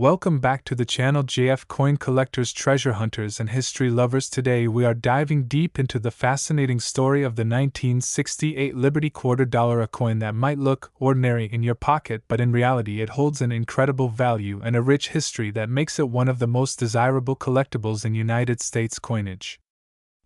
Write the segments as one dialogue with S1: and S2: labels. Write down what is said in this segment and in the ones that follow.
S1: Welcome back to the channel JF Coin Collectors, Treasure Hunters, and History Lovers. Today we are diving deep into the fascinating story of the 1968 Liberty Quarter Dollar, a coin that might look ordinary in your pocket, but in reality it holds an incredible value and a rich history that makes it one of the most desirable collectibles in United States coinage.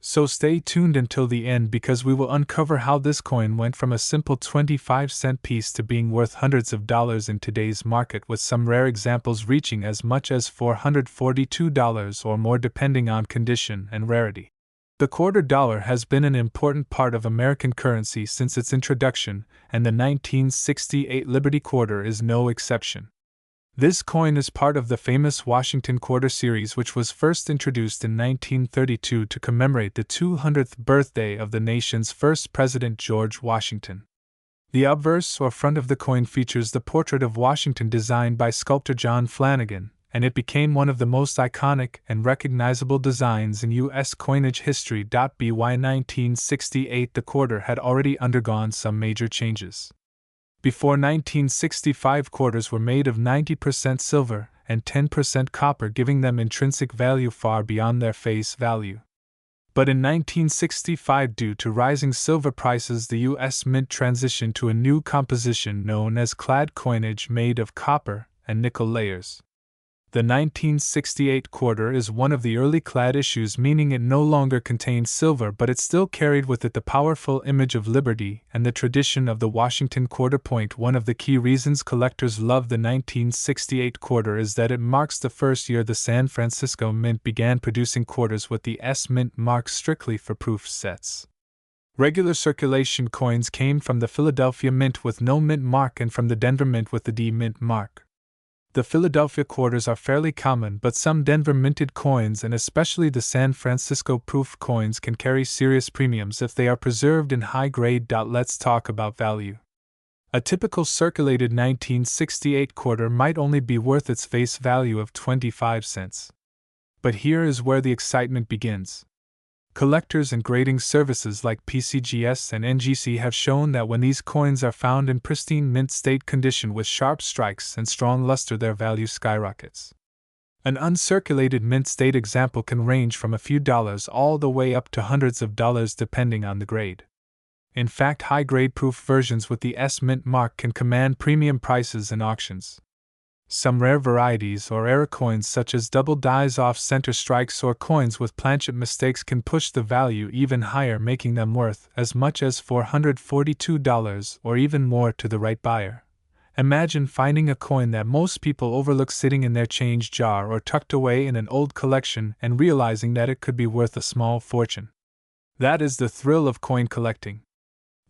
S1: So stay tuned until the end, because we will uncover how this coin went from a simple 25-cent piece to being worth hundreds of dollars in today's market, with some rare examples reaching as much as $442 or more depending on condition and rarity. The quarter dollar has been an important part of American currency since its introduction, and the 1968 Liberty Quarter is no exception. This coin is part of the famous Washington Quarter series, which was first introduced in 1932 to commemorate the 200th birthday of the nation's first president, George Washington. The obverse or front of the coin features the portrait of Washington designed by sculptor John Flanagan, and it became one of the most iconic and recognizable designs in U.S. coinage history. By 1968, the quarter had already undergone some major changes. Before 1965, quarters were made of 90% silver and 10% copper, giving them intrinsic value far beyond their face value. But in 1965, due to rising silver prices, the U.S. Mint transitioned to a new composition known as clad coinage, made of copper and nickel layers. The 1968 quarter is one of the early clad issues, meaning it no longer contained silver, but it still carried with it the powerful image of liberty and the tradition of the Washington quarter point. One of the key reasons collectors love the 1968 quarter is that it marks the first year the San Francisco Mint began producing quarters with the S Mint mark strictly for proof sets. Regular circulation coins came from the Philadelphia Mint with no mint mark and from the Denver Mint with the D Mint mark. The Philadelphia quarters are fairly common, but some Denver minted coins and especially the San Francisco proof coins can carry serious premiums if they are preserved in high grade. Let's talk about value. A typical circulated 1968 quarter might only be worth its face value of 25 cents. But here is where the excitement begins. Collectors and grading services like PCGS and NGC have shown that when these coins are found in pristine mint state condition with sharp strikes and strong luster, their value skyrockets. An uncirculated mint state example can range from a few dollars all the way up to hundreds of dollars depending on the grade. In fact, high-grade proof versions with the S Mint mark can command premium prices in auctions. Some rare varieties or error coins, such as double dies off center strikes or coins with planchet mistakes, can push the value even higher, making them worth as much as $442 or even more to the right buyer. Imagine finding a coin that most people overlook sitting in their change jar or tucked away in an old collection and realizing that it could be worth a small fortune. That is the thrill of coin collecting.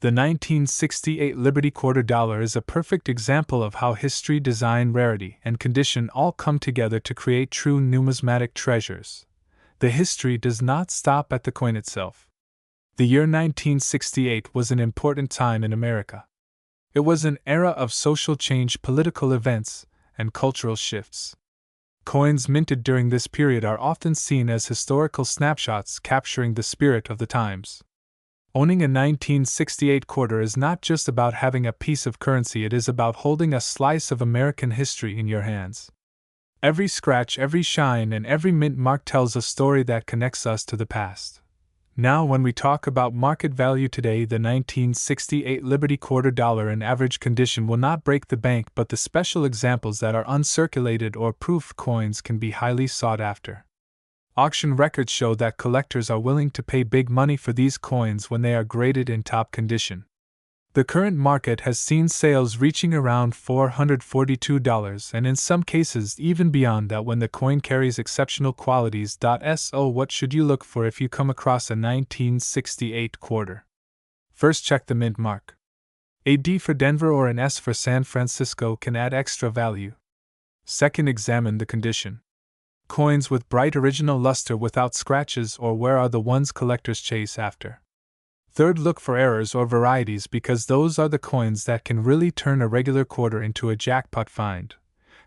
S1: The 1968 Liberty Quarter Dollar is a perfect example of how history, design, rarity, and condition all come together to create true numismatic treasures. The history does not stop at the coin itself. The year 1968 was an important time in America. It was an era of social change, political events, and cultural shifts. Coins minted during this period are often seen as historical snapshots capturing the spirit of the times. Owning a 1968 quarter is not just about having a piece of currency, it is about holding a slice of American history in your hands. Every scratch, every shine, and every mint mark tells a story that connects us to the past. Now, when we talk about market value today, the 1968 Liberty Quarter Dollar in average condition will not break the bank, but the special examples that are uncirculated or proof coins can be highly sought after. Auction records show that collectors are willing to pay big money for these coins when they are graded in top condition. The current market has seen sales reaching around $442 and in some cases even beyond that when the coin carries exceptional qualities. So what should you look for if you come across a 1968 quarter? First, check the mint mark. A D for Denver or an S for San Francisco can add extra value. Second, examine the condition. Coins with bright original luster without scratches or wear are the ones collectors chase after. Third, look for errors or varieties, because those are the coins that can really turn a regular quarter into a jackpot find.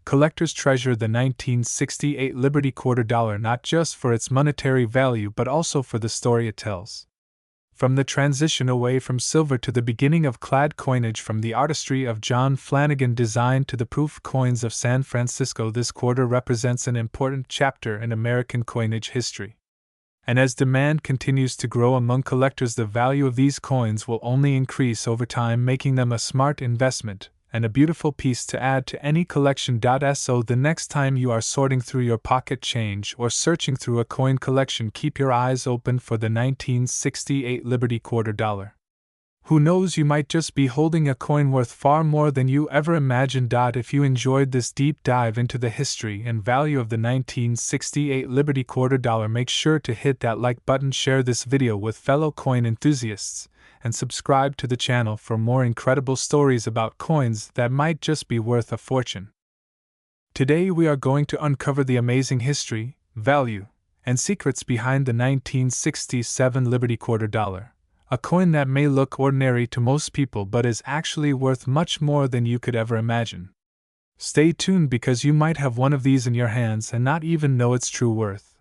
S1: Collectors treasure the 1968 Liberty Quarter Dollar not just for its monetary value but also for the story it tells. From the transition away from silver to the beginning of clad coinage, from the artistry of John Flanagan design to the proof coins of San Francisco, this quarter represents an important chapter in American coinage history. And as demand continues to grow among collectors, the value of these coins will only increase over time, making them a smart investment and a beautiful piece to add to any collection. So the next time you are sorting through your pocket change or searching through a coin collection, keep your eyes open for the 1968 Liberty quarter dollar. Who knows, you might just be holding a coin worth far more than you ever imagined. If you enjoyed this deep dive into the history and value of the 1968 Liberty quarter dollar, make sure to hit that like button, share this video with fellow coin enthusiasts, and subscribe to the channel for more incredible stories about coins that might just be worth a fortune. Today we are going to uncover the amazing history, value, and secrets behind the 1967 Liberty quarter dollar, a coin that may look ordinary to most people but is actually worth much more than you could ever imagine. Stay tuned, because you might have one of these in your hands and not even know its true worth.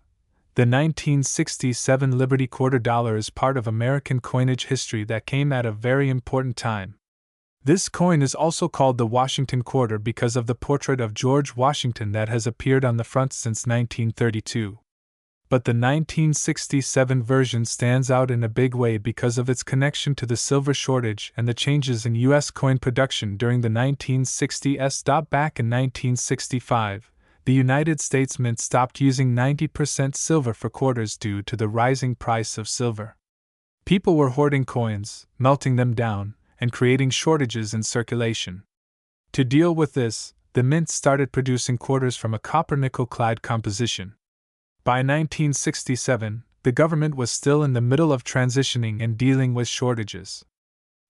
S1: The 1967 Liberty quarter dollar is part of American coinage history that came at a very important time. This coin is also called the Washington quarter because of the portrait of George Washington that has appeared on the front since 1932. But the 1967 version stands out in a big way because of its connection to the silver shortage and the changes in U.S. coin production during the 1960s. Back in 1965, the United States Mint stopped using 90% silver for quarters due to the rising price of silver. People were hoarding coins, melting them down, and creating shortages in circulation. To deal with this, the Mint started producing quarters from a copper-nickel clad composition. By 1967, the government was still in the middle of transitioning and dealing with shortages.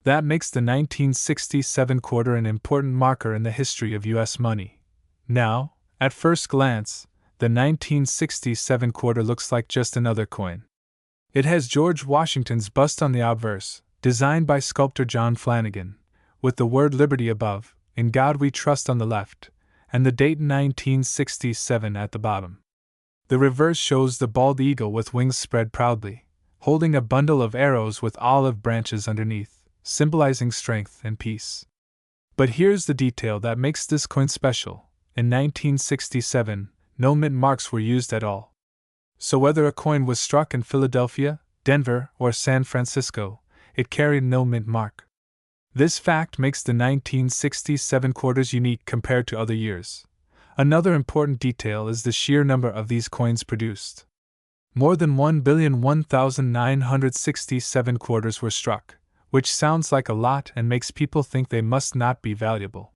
S1: That makes the 1967 quarter an important marker in the history of U.S. money. Now, at first glance, the 1967 quarter looks like just another coin. It has George Washington's bust on the obverse, designed by sculptor John Flanagan, with the word Liberty above, "In God We Trust" on the left, and the date 1967 at the bottom. The reverse shows the bald eagle with wings spread proudly, holding a bundle of arrows with olive branches underneath, symbolizing strength and peace. But here's the detail that makes this coin special. In 1967, no mint marks were used at all. So whether a coin was struck in Philadelphia, Denver, or San Francisco, it carried no mint mark. This fact makes the 1967 quarters unique compared to other years. Another important detail is the sheer number of these coins produced. More than 1,001,967 quarters were struck, which sounds like a lot and makes people think they must not be valuable.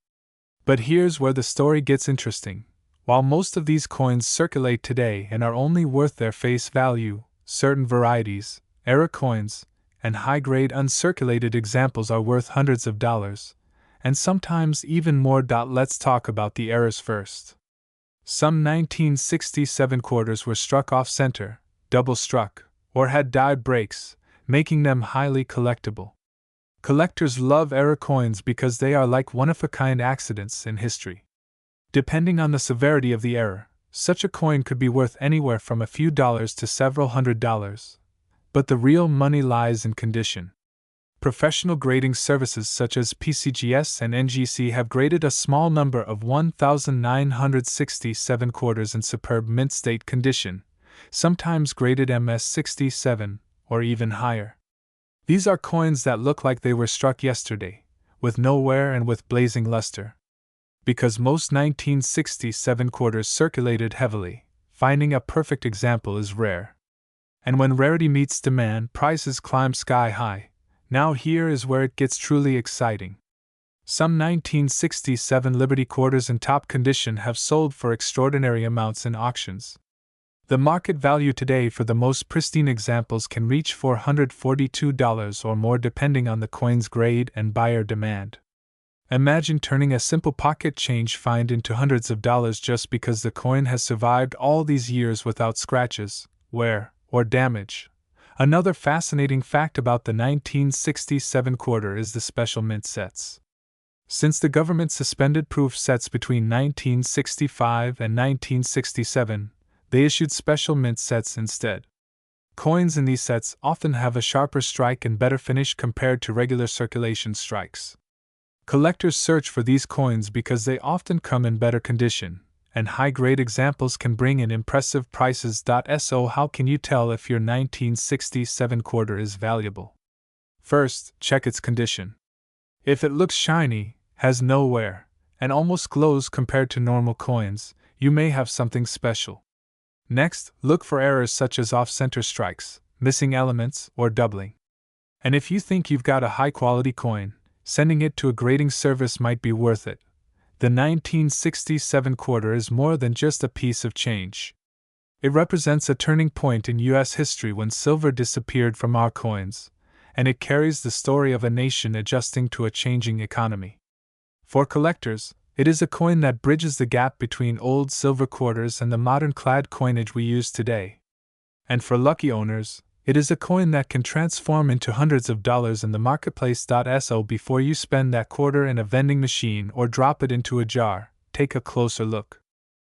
S1: But here's where the story gets interesting. While most of these coins circulate today and are only worth their face value, certain varieties, era coins, and high-grade uncirculated examples are worth hundreds of dollars, and sometimes even more. Let's talk about the errors first. Some 1967 quarters were struck off-center, double-struck, or had die breaks, making them highly collectible. Collectors love error coins because they are like one-of-a-kind accidents in history. Depending on the severity of the error, such a coin could be worth anywhere from a few dollars to several $100s. But the real money lies in condition. Professional grading services such as PCGS and NGC have graded a small number of 1,967 quarters in superb mint state condition, sometimes graded MS67 or even higher. These are coins that look like they were struck yesterday, with no wear and with blazing luster. Because most 1967 quarters circulated heavily, finding a perfect example is rare. And when rarity meets demand, prices climb sky high. Now here is where it gets truly exciting. Some 1967 Liberty quarters in top condition have sold for extraordinary amounts in auctions. The market value today for the most pristine examples can reach $442 or more depending on the coin's grade and buyer demand. Imagine turning a simple pocket change find into hundreds of dollars just because the coin has survived all these years without scratches, wear, or damage. Another fascinating fact about the 1967 quarter is the special mint sets. Since the government suspended proof sets between 1965 and 1967, they issued special mint sets instead. Coins in these sets often have a sharper strike and better finish compared to regular circulation strikes. Collectors search for these coins because they often come in better condition, and high-grade examples can bring in impressive prices. So how can you tell if your 1967 quarter is valuable? First, check its condition. If it looks shiny, has no wear, and almost glows compared to normal coins, you may have something special. Next, look for errors such as off-center strikes, missing elements, or doubling. And if you think you've got a high-quality coin, sending it to a grading service might be worth it. The 1967 quarter is more than just a piece of change. It represents a turning point in U.S. history when silver disappeared from our coins, and it carries the story of a nation adjusting to a changing economy. For collectors, it is a coin that bridges the gap between old silver quarters and the modern clad coinage we use today. And for lucky owners, it is a coin that can transform into hundreds of dollars in the marketplace. So before you spend that quarter in a vending machine or drop it into a jar, take a closer look.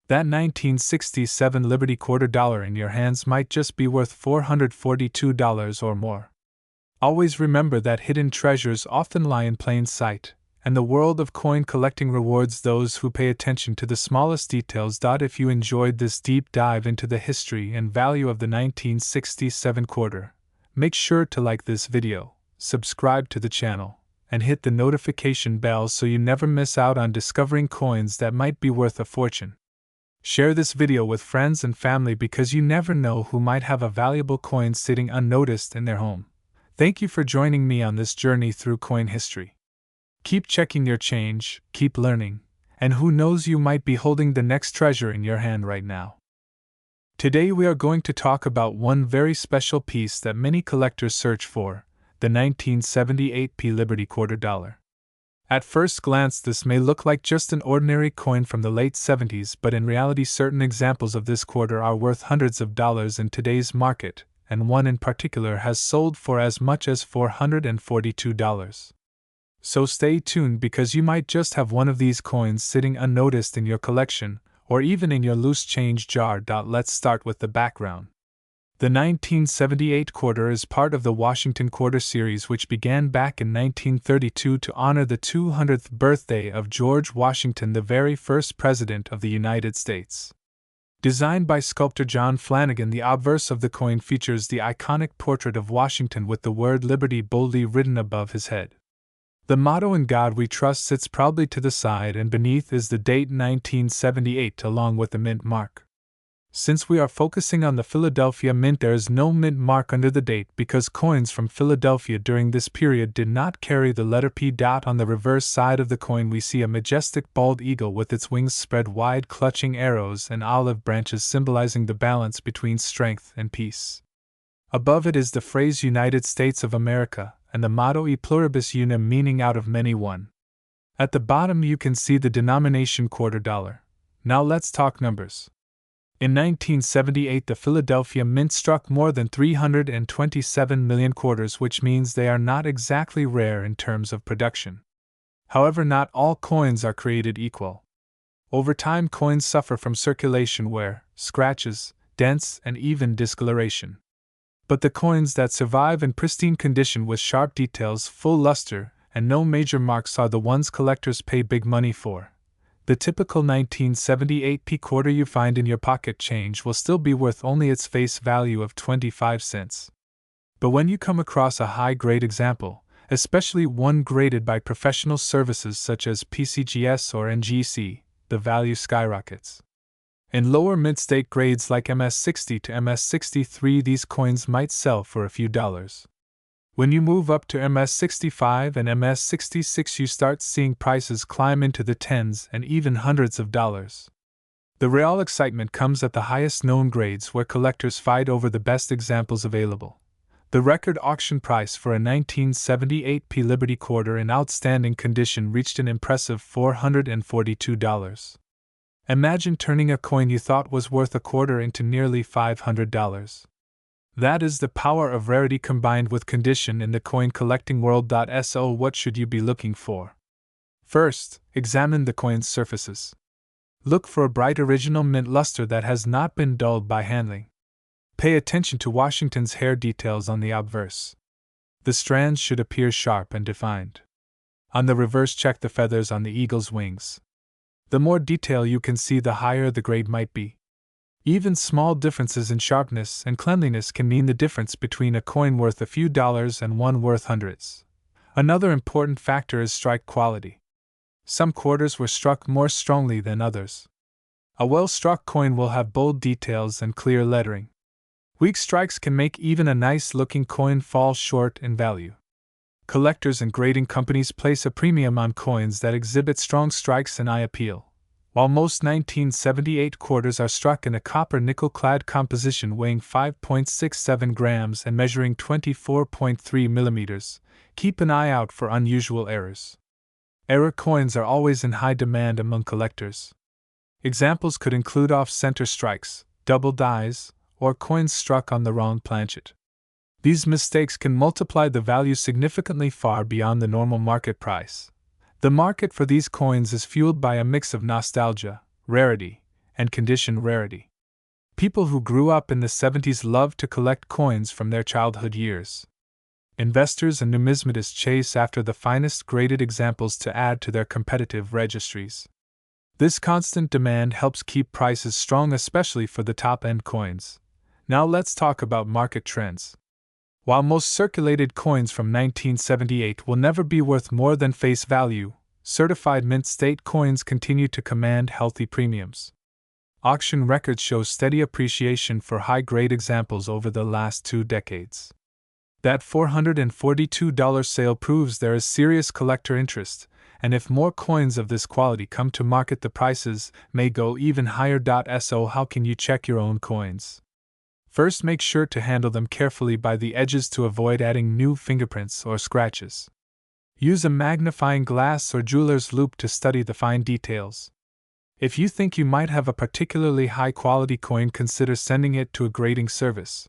S1: That 1967 Liberty quarter dollar in your hands might just be worth $442 or more. Always remember that hidden treasures often lie in plain sight, and the world of coin collecting rewards those who pay attention to the smallest details. If you enjoyed this deep dive into the history and value of the 1967 quarter, make sure to like this video, subscribe to the channel, and hit the notification bell so you never miss out on discovering coins that might be worth a fortune. Share this video with friends and family because you never know who might have a valuable coin sitting unnoticed in their home. Thank you for joining me on this journey through coin history. Keep checking your change, keep learning, and who knows, you might be holding the next treasure in your hand right now. Today we are going to talk about one very special piece that many collectors search for, the 1978 Liberty quarter dollar. At first glance this may look like just an ordinary coin from the late 70s, but in reality certain examples of this quarter are worth hundreds of dollars in today's market, and one in particular has sold for as much as $442. So stay tuned because you might just have one of these coins sitting unnoticed in your collection, or even in your loose change jar. Let's start with the background. The 1978 quarter is part of the Washington Quarter series, which began back in 1932 to honor the 200th birthday of George Washington, the very first President of the United States. Designed by sculptor John Flanagan, the obverse of the coin features the iconic portrait of Washington with the word Liberty boldly written above his head. The motto "In God We Trust" sits proudly to the side, and beneath is the date 1978 along with the mint mark. Since we are focusing on the Philadelphia Mint, there is no mint mark under the date because coins from Philadelphia during this period did not carry the letter P. On the reverse side of the coin we see a majestic bald eagle with its wings spread wide, clutching arrows and olive branches symbolizing the balance between strength and peace. Above it is the phrase United States of America, and the motto E pluribus unum, meaning out of many one. At the bottom you can see the denomination quarter dollar. Now let's talk numbers. In 1978 the Philadelphia Mint struck more than 327 million quarters, which means they are not exactly rare in terms of production. However, not all coins are created equal. Over time coins suffer from circulation wear, scratches, dents, and even discoloration. But the coins that survive in pristine condition with sharp details, full luster, and no major marks are the ones collectors pay big money for. The typical 1978 P quarter you find in your pocket change will still be worth only its face value of 25 cents. But when you come across a high-grade example, especially one graded by professional services such as PCGS or NGC, the value skyrockets. In lower mid-state grades like MS60 to MS63 these coins might sell for a few dollars. When you move up to MS65 and MS66 you start seeing prices climb into the tens and even hundreds of dollars. The real excitement comes at the highest known grades where collectors fight over the best examples available. The record auction price for a 1978 P Liberty quarter in outstanding condition reached an impressive $442. Imagine turning a coin you thought was worth a quarter into nearly $500. That is the power of rarity combined with condition in the coin collecting world. So what should you be looking for? First, examine the coin's surfaces. Look for a bright original mint luster that has not been dulled by handling. Pay attention to Washington's hair details on the obverse. The strands should appear sharp and defined. On the reverse, check the feathers on the eagle's wings. The more detail you can see, the higher the grade might be. Even small differences in sharpness and cleanliness can mean the difference between a coin worth a few dollars and one worth hundreds. Another important factor is strike quality. Some quarters were struck more strongly than others. A well-struck coin will have bold details and clear lettering. Weak strikes can make even a nice-looking coin fall short in value. Collectors and grading companies place a premium on coins that exhibit strong strikes and eye appeal. While most 1978 quarters are struck in a copper nickel-clad composition weighing 5.67 grams and measuring 24.3 millimeters, keep an eye out for unusual errors. Error coins are always in high demand among collectors. Examples could include off-center strikes, double dies, or coins struck on the wrong planchet. These mistakes can multiply the value significantly far beyond the normal market price. The market for these coins is fueled by a mix of nostalgia, rarity, and condition rarity. People who grew up in the 70s love to collect coins from their childhood years. Investors and numismatists chase after the finest graded examples to add to their competitive registries. This constant demand helps keep prices strong, especially for the top-end coins. Now let's talk about market trends. While most circulated coins from 1978 will never be worth more than face value, certified mint state coins continue to command healthy premiums. Auction records show steady appreciation for high-grade examples over the last 2 decades. That $442 sale proves there is serious collector interest, and if more coins of this quality come to market, the prices may go even higher. So how can you check your own coins? First, make sure to handle them carefully by the edges to avoid adding new fingerprints or scratches. Use a magnifying glass or jeweler's loupe to study the fine details. If you think you might have a particularly high-quality coin, consider sending it to a grading service.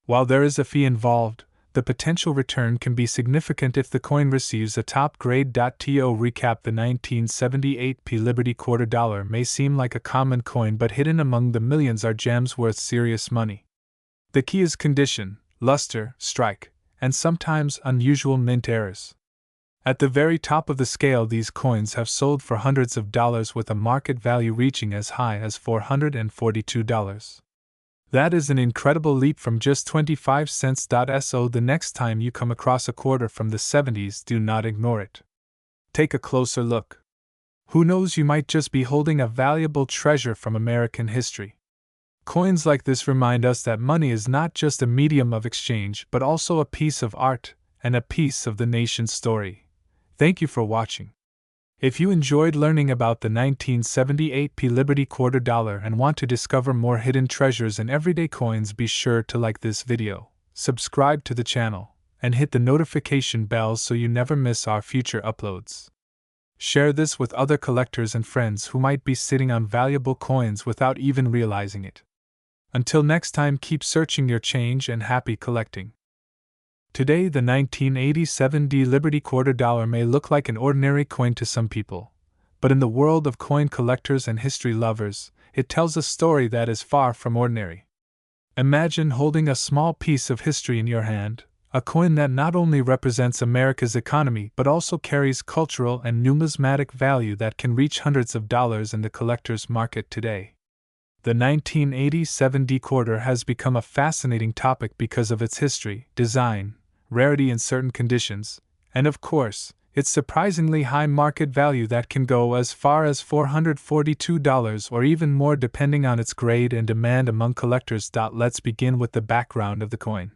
S1: While there is a fee involved, the potential return can be significant if the coin receives a top grade. To recap, the 1978 P Liberty quarter dollar may seem like a common coin, but hidden among the millions are gems worth serious money. The key is condition, luster, strike, and sometimes unusual mint errors. At the very top of the scale, these coins have sold for hundreds of dollars, with a market value reaching as high as $442. That is an incredible leap from just 25 cents. So the next time you come across a quarter from the 70s, do not ignore it. Take a closer look. Who knows, you might just be holding a valuable treasure from American history. Coins like this remind us that money is not just a medium of exchange, but also a piece of art and a piece of the nation's story. Thank you for watching. If you enjoyed learning about the 1978 P Liberty quarter dollar and want to discover more hidden treasures in everyday coins, be sure to like this video, subscribe to the channel, and hit the notification bell so you never miss our future uploads. Share this with other collectors and friends who might be sitting on valuable coins without even realizing it. Until next time, keep searching your change and happy collecting. Today, the 1987 D Liberty quarter dollar may look like an ordinary coin to some people, but in the world of coin collectors and history lovers, it tells a story that is far from ordinary. Imagine holding a small piece of history in your hand, a coin that not only represents America's economy but also carries cultural and numismatic value that can reach hundreds of dollars in the collector's market today. The 1987 D quarter has become a fascinating topic because of its history, design, rarity in certain conditions, and of course, its surprisingly high market value that can go as far as $442 or even more depending on its grade and demand among collectors. Let's begin with the background of the coin.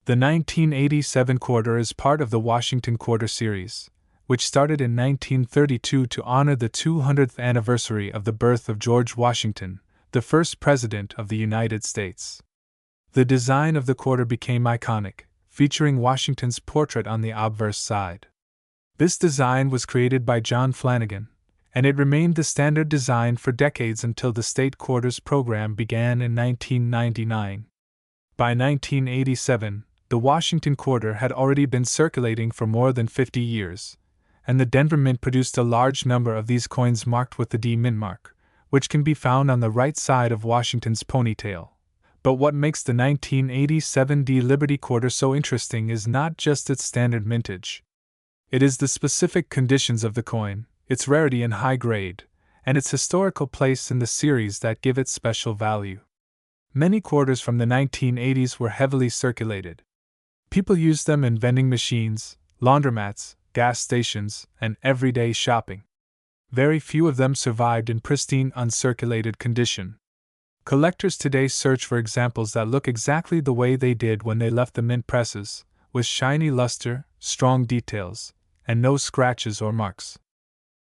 S1: The 1987 quarter is part of the Washington Quarter series, which started in 1932 to honor the 200th anniversary of the birth of George Washington, the first President of the United States. The design of the quarter became iconic, featuring Washington's portrait on the obverse side. This design was created by John Flanagan, and it remained the standard design for decades until the state quarters program began in 1999. By 1987, the Washington quarter had already been circulating for more than 50 years, and the Denver Mint produced a large number of these coins marked with the D Mint mark, which can be found on the right side of Washington's ponytail. But what makes the 1987 D Liberty Quarter so interesting is not just its standard mintage. It is the specific conditions of the coin, its rarity and high grade, and its historical place in the series that give it special value. Many quarters from the 1980s were heavily circulated. People used them in vending machines, laundromats, gas stations, and everyday shopping. Very few of them survived in pristine, uncirculated condition. Collectors today search for examples that look exactly the way they did when they left the mint presses, with shiny luster, strong details, and no scratches or marks.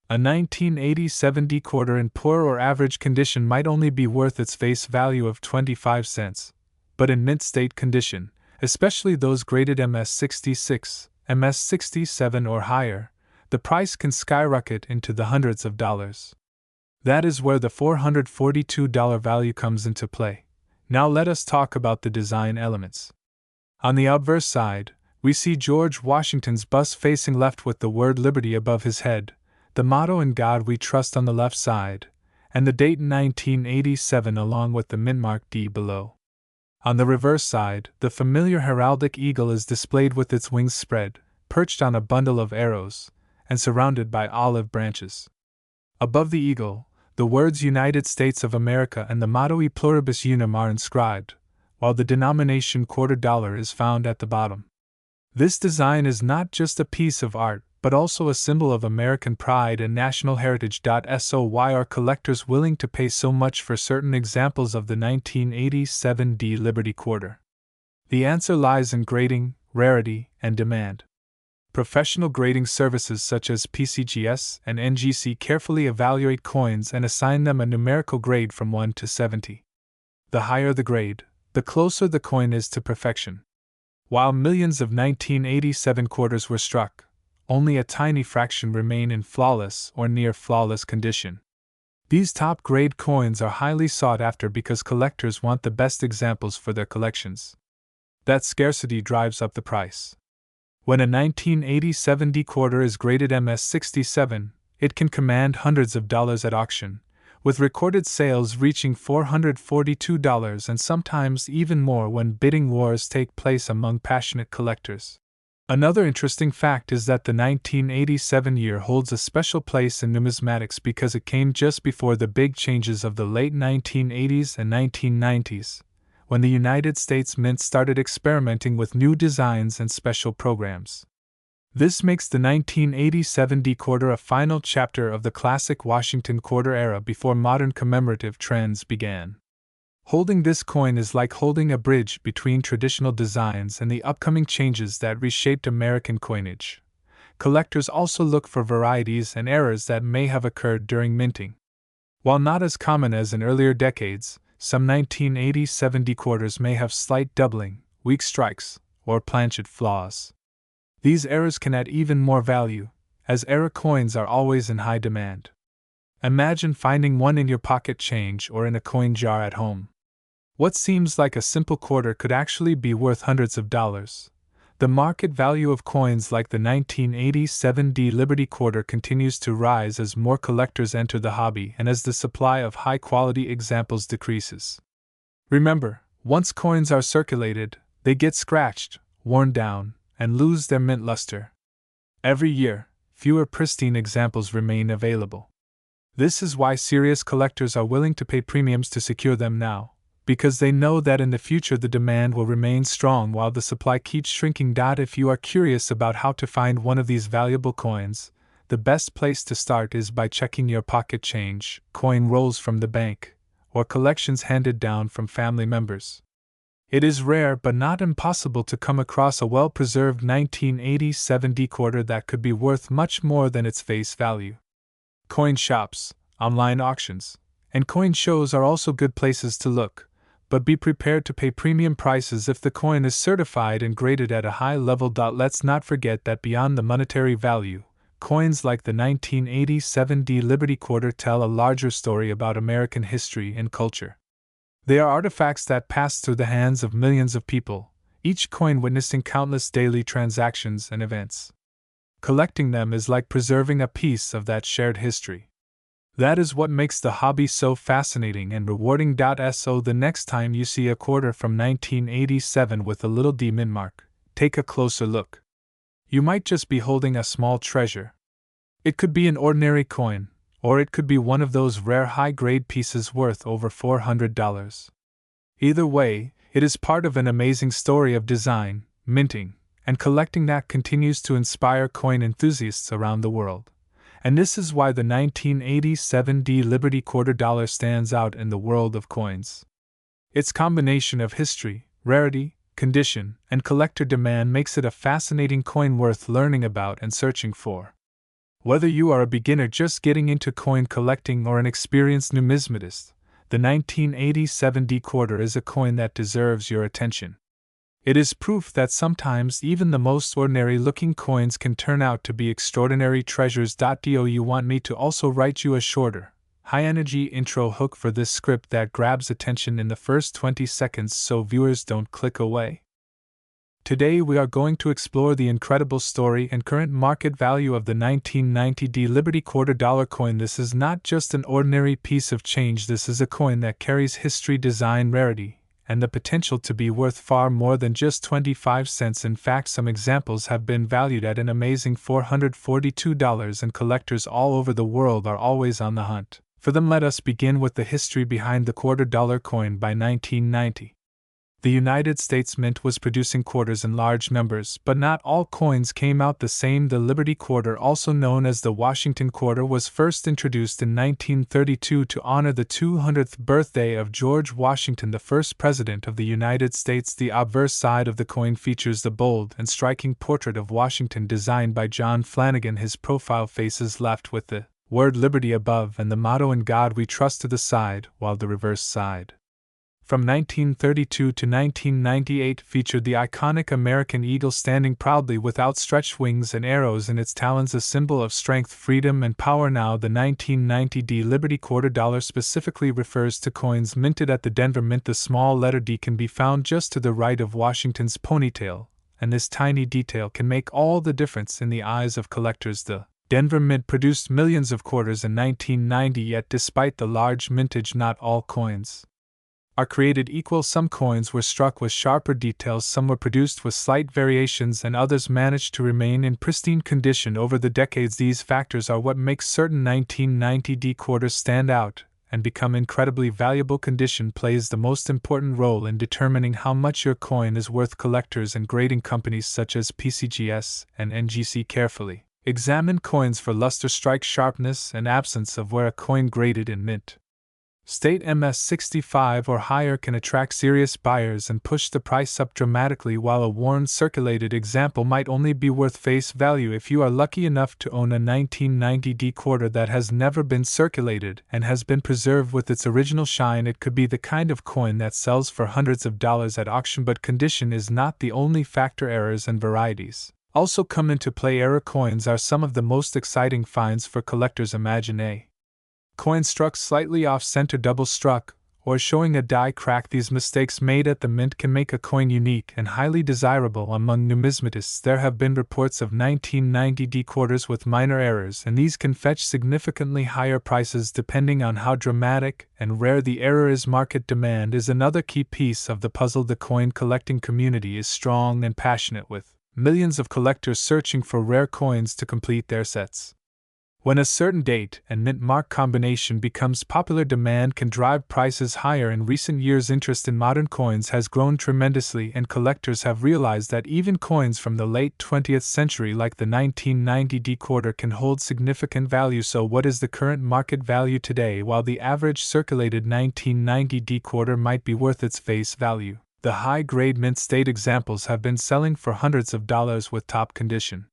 S1: A 1987 D quarter in poor or average condition might only be worth its face value of 25 cents, but in mint state condition, especially those graded MS66, MS67 or higher, the price can skyrocket into the hundreds of dollars. That is where the $442 value comes into play. Now let us talk about the design elements. On the obverse side, we see George Washington's bust facing left with the word Liberty above his head, the motto "In God We Trust" on the left side, and the date 1987 along with the mint mark D below. On the reverse side, the familiar heraldic eagle is displayed with its wings spread, perched on a bundle of arrows, and surrounded by olive branches. Above the eagle, the words United States of America and the motto E Pluribus Unum are inscribed, while the denomination $quarter is found at the bottom. This design is not just a piece of art, but also a symbol of American pride and national heritage. So why are collectors willing to pay so much for certain examples of the 1987 D Liberty Quarter? The answer lies in grading, rarity, and demand. Professional grading services such as PCGS and NGC carefully evaluate coins and assign them a numerical grade from 1 to 70. The higher the grade, the closer the coin is to perfection. While millions of 1987 quarters were struck, only a tiny fraction remain in flawless or near flawless condition. These top-grade coins are highly sought after because collectors want the best examples for their collections. That scarcity drives up the price. When a 1987 D quarter is graded MS67, it can command hundreds of dollars at auction, with recorded sales reaching $442 and sometimes even more when bidding wars take place among passionate collectors. Another interesting fact is that the 1987 year holds a special place in numismatics because it came just before the big changes of the late 1980s and 1990s, when the United States Mint started experimenting with new designs and special programs. This makes the 1987 D quarter a final chapter of the classic Washington quarter era before modern commemorative trends began. Holding this coin is like holding a bridge between traditional designs and the upcoming changes that reshaped American coinage. Collectors also look for varieties and errors that may have occurred during minting. While not as common as in earlier decades, some 1987 D quarters may have slight doubling, weak strikes, or planchet flaws. These errors can add even more value, as error coins are always in high demand. Imagine finding one in your pocket change or in a coin jar at home. What seems like a simple quarter could actually be worth hundreds of dollars. The market value of coins like the 1987 D Liberty Quarter continues to rise as more collectors enter the hobby and as the supply of high-quality examples decreases. Remember, once coins are circulated, they get scratched, worn down, and lose their mint luster. Every year, fewer pristine examples remain available. This is why serious collectors are willing to pay premiums to secure them now, because they know that in the future the demand will remain strong while the supply keeps shrinking. If you are curious about how to find one of these valuable coins, the best place to start is by checking your pocket change, coin rolls from the bank, or collections handed down from family members. It is rare but not impossible to come across a well-preserved 1987 D quarter that could be worth much more than its face value. Coin shops, online auctions, and coin shows are also good places to look, but be prepared to pay premium prices if the coin is certified and graded at a high level. Let's not forget that beyond the monetary value, coins like the 1987 D Liberty Quarter tell a larger story about American history and culture. They are artifacts that pass through the hands of millions of people, each coin witnessing countless daily transactions and events. Collecting them is like preserving a piece of that shared history. That is what makes the hobby so fascinating and rewarding. So the next time you see a quarter from 1987 with a little D mint mark, take a closer look. You might just be holding a small treasure. It could be an ordinary coin, or it could be one of those rare high-grade pieces worth over $400. Either way, it is part of an amazing story of design, minting, and collecting that continues to inspire coin enthusiasts around the world. And this is why the 1987 D Liberty quarter dollar stands out in the world of coins. Its combination of history, rarity, condition, and collector demand makes it a fascinating coin worth learning about and searching for. Whether you are a beginner just getting into coin collecting or an experienced numismatist, the 1987 D quarter is a coin that deserves your attention. It is proof that sometimes even the most ordinary-looking coins can turn out to be extraordinary treasures. Do you want me to also write you a shorter, high-energy intro hook for this script that grabs attention in the first 20 seconds so viewers don't click away? Today we are going to explore the incredible story and current market value of the 1990 D Liberty quarter dollar coin. This is not just an ordinary piece of change, this is a coin that carries history, design, rarity, and the potential to be worth far more than just 25 cents. In fact, some examples have been valued at an amazing $442, and collectors all over the world are always on the hunt for them. Let us begin with the history behind the quarter dollar coin. By 1990, the United States Mint was producing quarters in large numbers, but not all coins came out the same. The Liberty quarter, also known as the Washington quarter, was first introduced in 1932 to honor the 200th birthday of George Washington, the first President of the United States. The obverse side of the coin features the bold and striking portrait of Washington designed by John Flanagan. His profile faces left with the word Liberty above and the motto "In God We Trust" to the side, while the reverse side, from 1932 to 1998, featured the iconic American eagle standing proudly with outstretched wings and arrows in its talons, a symbol of strength, freedom, and power. Now, the 1990 D Liberty quarter dollar specifically refers to coins minted at the Denver Mint. The small letter D can be found just to the right of Washington's ponytail, and this tiny detail can make all the difference in the eyes of collectors. The Denver Mint produced millions of quarters in 1990, yet despite the large mintage, not all coins are created equal. Some coins were struck with sharper details, some were produced with slight variations, and others managed to remain in pristine condition over the decades. These factors are what makes certain 1990 D quarters stand out and become incredibly valuable. Condition plays the most important role in determining how much your coin is worth. Collectors and grading companies such as PCGS and NGC carefully examine coins for luster, strike sharpness, and absence of wear. A coin graded in mint state MS65 or higher can attract serious buyers and push the price up dramatically, while a worn, circulated example might only be worth face value. If you are lucky enough to own a 1990 D quarter that has never been circulated and has been preserved with its original shine, it could be the kind of coin that sells for hundreds of dollars at auction. But condition is not the only factor. Errors and varieties also come into play. Error coins are some of the most exciting finds for collectors. Imagine a coin struck slightly off-center, double struck, or showing a die crack. These mistakes made at the mint can make a coin unique and highly desirable. Among numismatists, there have been reports of 1990 D quarters with minor errors, and these can fetch significantly higher prices depending on how dramatic and rare the error is. Market demand is another key piece of the puzzle. The coin collecting community is strong and passionate, with millions of collectors searching for rare coins to complete their sets. When a certain date and mint mark combination becomes popular, demand can drive prices higher. In recent years, interest in modern coins has grown tremendously, and collectors have realized that even coins from the late 20th century, like the 1990 D quarter, can hold significant value. So, what is the current market value today? While the average circulated 1990 D quarter might be worth its face value, the high-grade mint state examples have been selling for hundreds of dollars with top condition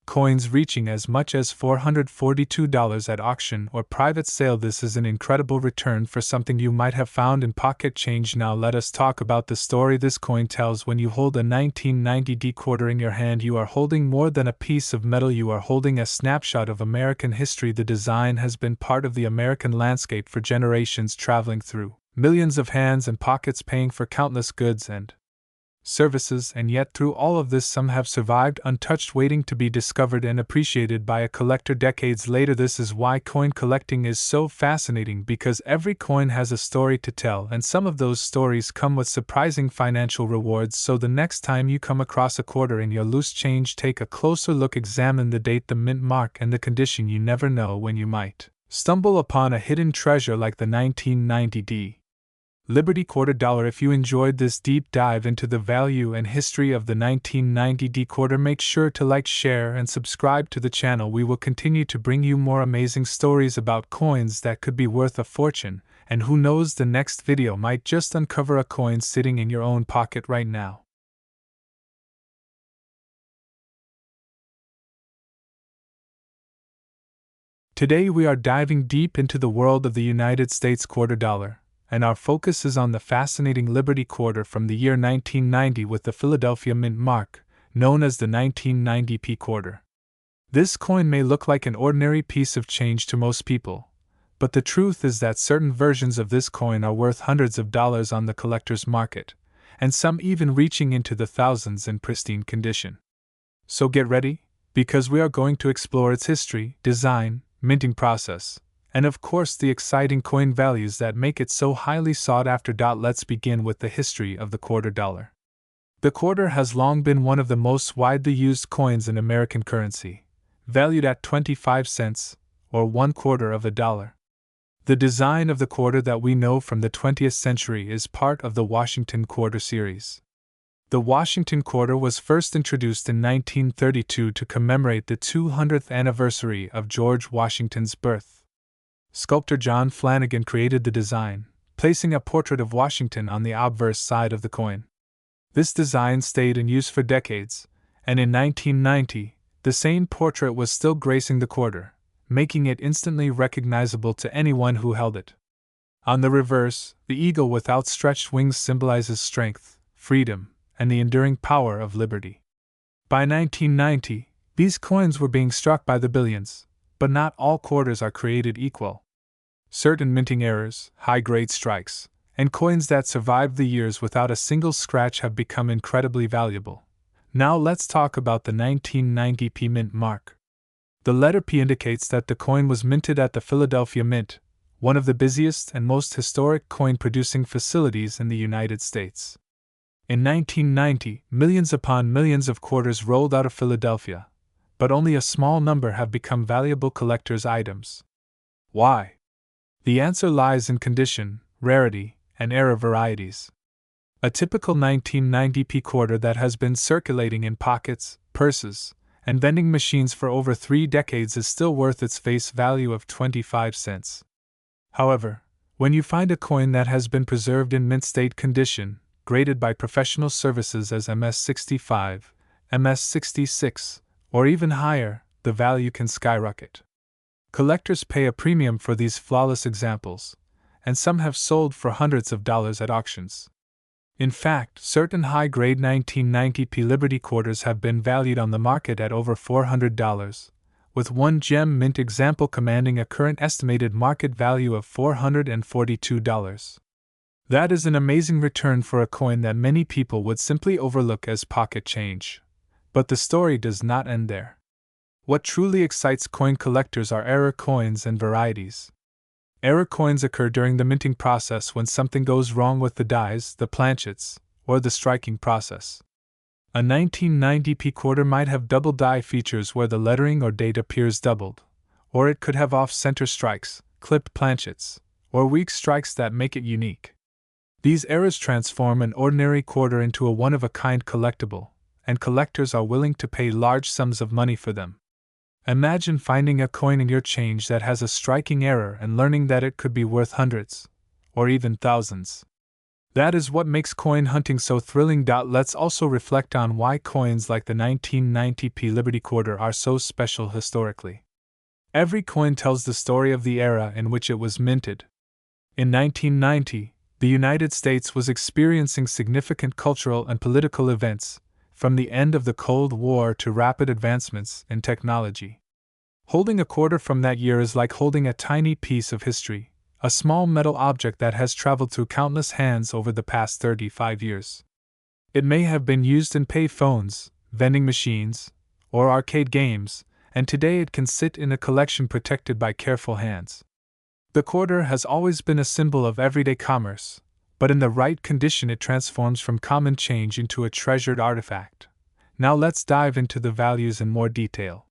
S1: coins reaching as much as $442 at auction or private sale. This is an incredible return for something you might have found in pocket change. Now let us talk about the story this coin tells. When you hold a 1990 D quarter in your hand, you are holding more than a piece of metal. You are holding a snapshot of American history. The design has been part of the American landscape for generations, traveling through millions of hands and pockets, paying for countless goods and services, and yet through all of this some have survived untouched, waiting to be discovered and appreciated by a collector decades later. This is why coin collecting is so fascinating, because every coin has a story to tell, and some of those stories come with surprising financial rewards. So the next time you come across a quarter in your loose change, take a closer look, examine the date, the mint mark, and the condition. You never know when you might stumble upon a hidden treasure like the 1990 Liberty quarter dollar. If you enjoyed this deep dive into the value and history of the 1990 quarter, make sure to like, share, and subscribe to the channel. We will continue to bring you more amazing stories about coins that could be worth a fortune, and who knows, the next video might just uncover a coin sitting in your own pocket right now. Today we are diving deep into the world of the United States quarter dollar, and our focus is on the fascinating Liberty quarter from the year 1990 with the Philadelphia mint mark, known as the 1990p quarter. This coin may look like an ordinary piece of change to most people, but the truth is that certain versions of this coin are worth hundreds of dollars on the collector's market, and some even reaching into the thousands in pristine condition. So get ready, because we are going to explore its history, design, minting process, and of course the exciting coin values that make it so highly sought after. Let's begin with the history of the quarter dollar. The quarter has long been one of the most widely used coins in American currency, valued at 25 cents, or 1/4 of a dollar. The design of the quarter that we know from the 20th century is part of the Washington quarter series. The Washington quarter was first introduced in 1932 to commemorate the 200th anniversary of George Washington's birth. Sculptor John Flanagan created the design, placing a portrait of Washington on the obverse side of the coin. This design stayed in use for decades, and in 1990, the same portrait was still gracing the quarter, making it instantly recognizable to anyone who held it. On the reverse, the eagle with outstretched wings symbolizes strength, freedom, and the enduring power of liberty. By 1990, these coins were being struck by the billions, but not all quarters are created equal. Certain minting errors, high-grade strikes, and coins that survived the years without a single scratch have become incredibly valuable. Now let's talk about the 1990p mint mark. The letter P indicates that the coin was minted at the Philadelphia Mint, one of the busiest and most historic coin-producing facilities in the United States. In 1990, millions upon millions of quarters rolled out of Philadelphia, but only a small number have become valuable collector's items. Why? The answer lies in condition, rarity, and era varieties. A typical 1990p quarter that has been circulating in pockets, purses, and vending machines for over 3 decades is still worth its face value of 25 cents. However, when you find a coin that has been preserved in mint state condition, graded by professional services as MS65, MS66, or even higher, the value can skyrocket. Collectors pay a premium for these flawless examples, and some have sold for hundreds of dollars at auctions. In fact, certain high-grade 1990p Liberty quarters have been valued on the market at over $400, with one gem mint example commanding a current estimated market value of $442. That is an amazing return for a coin that many people would simply overlook as pocket change. But the story does not end there. What truly excites coin collectors are error coins and varieties. Error coins occur during the minting process when something goes wrong with the dies, the planchets, or the striking process. A 1990p quarter might have double die features where the lettering or date appears doubled, or it could have off-center strikes, clipped planchets, or weak strikes that make it unique. These errors transform an ordinary quarter into a one-of-a-kind collectible, and collectors are willing to pay large sums of money for them. Imagine finding a coin in your change that has a striking error and learning that it could be worth hundreds, or even thousands. That is what makes coin hunting so thrilling. Let's also reflect on why coins like the 1990p Liberty quarter are so special historically. Every coin tells the story of the era in which it was minted. In 1990, the United States was experiencing significant cultural and political events, from the end of the Cold War to rapid advancements in technology. Holding a quarter from that year is like holding a tiny piece of history, a small metal object that has traveled through countless hands over the past 35 years. It may have been used in pay phones, vending machines, or arcade games, and today it can sit in a collection protected by careful hands. The quarter has always been a symbol of everyday commerce, but in the right condition it transforms from common change into a treasured artifact. Now let's dive into the values in more detail.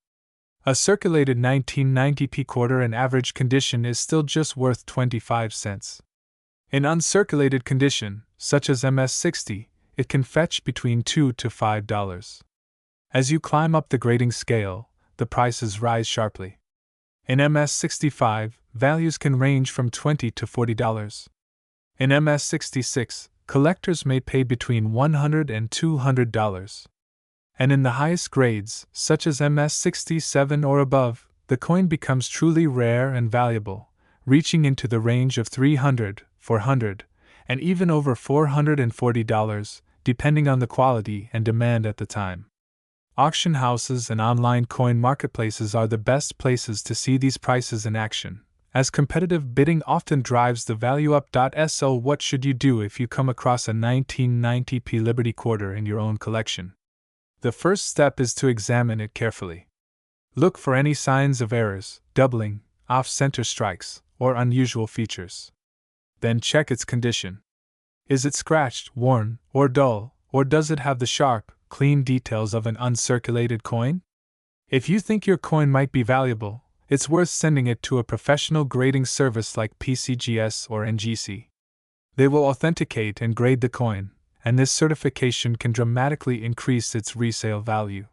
S1: A circulated 1990p quarter in average condition is still just worth 25 cents. In uncirculated condition, such as MS-60, it can fetch between $2 to $5. As you climb up the grading scale, the prices rise sharply. In MS-65, values can range from $20 to $40. In MS-66, collectors may pay between $100 and $200. And in the highest grades, such as MS-67 or above, the coin becomes truly rare and valuable, reaching into the range of $300, $400, and even over $440, depending on the quality and demand at the time. Auction houses and online coin marketplaces are the best places to see these prices in action, as competitive bidding often drives the value up. So what should you do if you come across a 1990p Liberty quarter in your own collection? The first step is to examine it carefully. Look for any signs of errors, doubling, off-center strikes, or unusual features. Then check its condition. Is it scratched, worn, or dull, or does it have the sharp, clean details of an uncirculated coin? If you think your coin might be valuable, it's worth sending it to a professional grading service like PCGS or NGC. They will authenticate and grade the coin, and this certification can dramatically increase its resale value.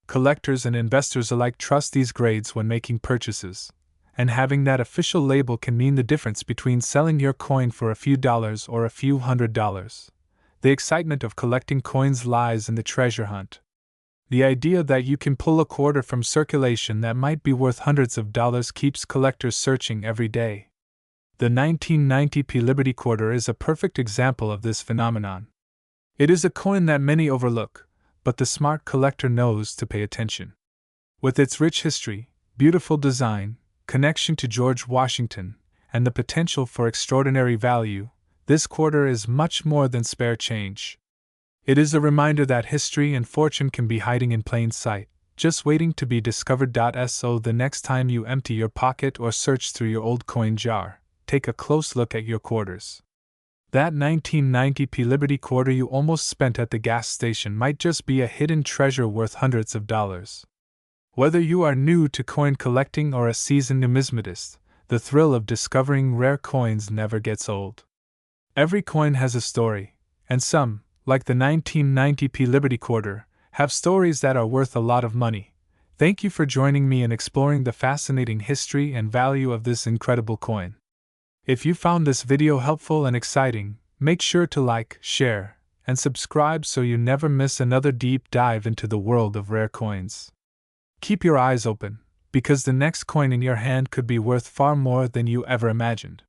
S1: Collectors and investors alike trust these grades when making purchases, and having that official label can mean the difference between selling your coin for a few dollars or a few $100s. The excitement of collecting coins lies in the treasure hunt. The idea that you can pull a quarter from circulation that might be worth hundreds of dollars keeps collectors searching every day. The 1990p Liberty quarter is a perfect example of this phenomenon. It is a coin that many overlook, but the smart collector knows to pay attention. With its rich history, beautiful design, connection to George Washington, and the potential for extraordinary value, this quarter is much more than spare change. It is a reminder that history and fortune can be hiding in plain sight, just waiting to be discovered. So the next time you empty your pocket or search through your old coin jar, take a close look at your quarters. That 1990p Liberty quarter you almost spent at the gas station might just be a hidden treasure worth hundreds of dollars. Whether you are new to coin collecting or a seasoned numismatist, the thrill of discovering rare coins never gets old. Every coin has a story, and some, like the 1990p Liberty quarter, have stories that are worth a lot of money. Thank you for joining me in exploring the fascinating history and value of this incredible coin. If you found this video helpful and exciting, make sure to like, share, and subscribe so you never miss another deep dive into the world of rare coins. Keep your eyes open, because the next coin in your hand could be worth far more than you ever imagined.